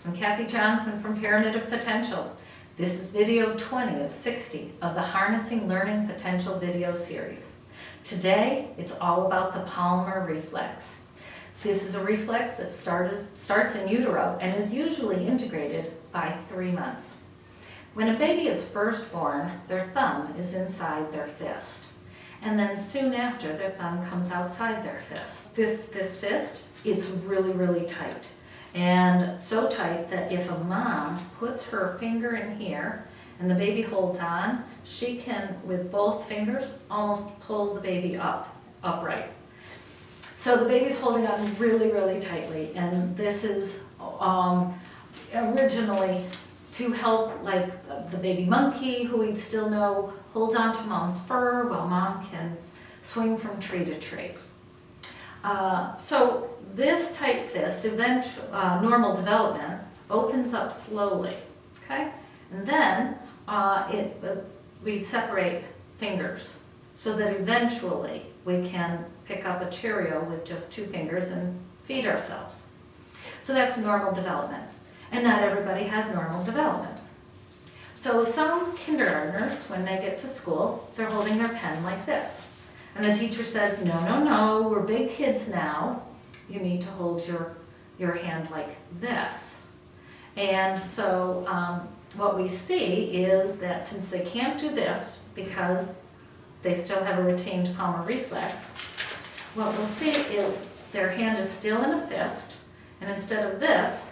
I'm Kathy Johnson from Pyramid of Potential. This is video 20 of 60 of the Harnessing Learning Potential video series. Today, it's all about the Palmar Reflex. This is a reflex that starts in utero and is usually integrated by 3 months. When a baby is first born, their thumb is inside their fist. And then soon after, their thumb comes outside their fist. This fist, it's really, really tight. And so tight that if a mom puts her finger in here and the baby holds on, she can, with both fingers, almost pull the baby upright. So the baby's holding on really, really tightly, and this is originally to help, like the baby monkey, who we'd still know holds on to mom's fur while mom can swing from tree to tree. So this tight fist, normal development, opens up slowly, okay? And then we separate fingers so that eventually we can pick up a Cheerio with just 2 fingers and feed ourselves. So that's normal development. And not everybody has normal development. So some kindergartners, when they get to school, they're holding their pen like this. And the teacher says, no, no, no, we're big kids now. You need to hold your hand like this. And so what we see is that since they can't do this because they still have a retained Palmar reflex, what we'll see is their hand is still in a fist, and instead of this,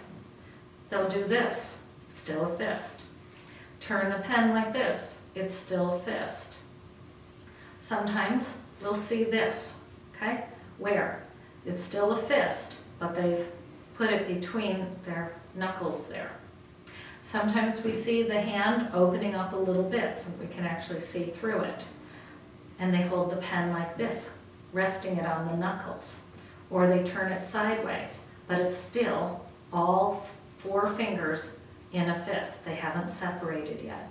they'll do this, still a fist. Turn the pen like this, it's still a fist. Sometimes we'll see this, okay, where it's still a fist, but they've put it between their knuckles there. Sometimes we see the hand opening up a little bit so we can actually see through it. And they hold the pen like this, resting it on the knuckles. Or they turn it sideways, but it's still all 4 fingers in a fist. They haven't separated yet.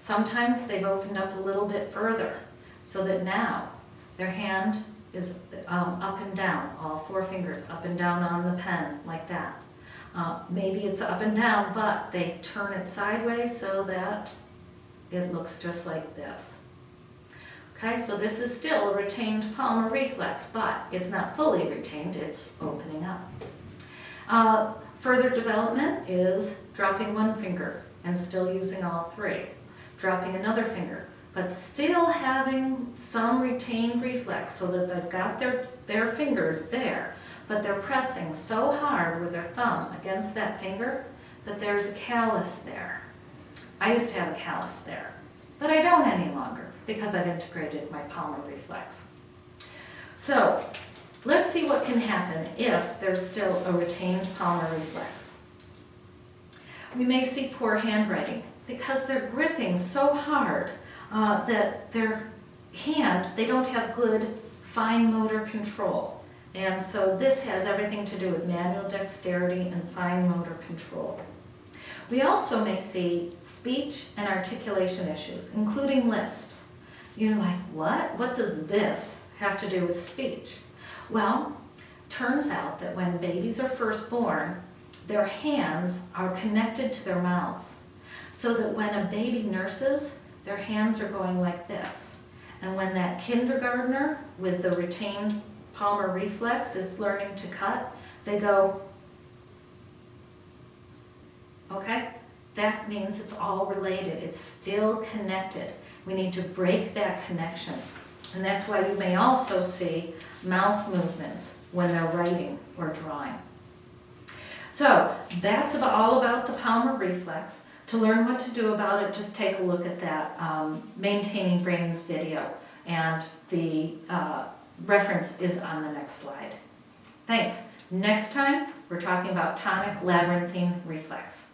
Sometimes they've opened up a little bit further so that now their hand is up and down, all 4 fingers up and down on the pen like that. Maybe it's up and down, but they turn it sideways so that it looks just like this. Okay, so this is still a retained Palmar reflex, but it's not fully retained, it's opening up. Further development is dropping 1 finger and still using all 3. Dropping another finger, but still having some retained reflex so that they've got their fingers there, but they're pressing so hard with their thumb against that finger that there's a callus there. I used to have a callus there, but I don't any longer because I've integrated my Palmar reflex. So let's see what can happen if there's still a retained Palmar reflex. We may see poor handwriting because they're gripping so hard that their hand, they don't have good fine motor control. And so this has everything to do with manual dexterity and fine motor control. We also may see speech and articulation issues, including lisps. You're like, what? What does this have to do with speech? Well, turns out that when babies are first born, their hands are connected to their mouths. So that when a baby nurses, their hands are going like this. And when that kindergartner with the retained Palmar reflex is learning to cut, they go, okay? That means it's all related. It's still connected. We need to break that connection. And that's why you may also see mouth movements when they're writing or drawing. So that's all about the Palmar reflex. To learn what to do about it, just take a look at that Maintaining Brains video. And the reference is on the next slide. Thanks. Next time, we're talking about tonic labyrinthine reflex.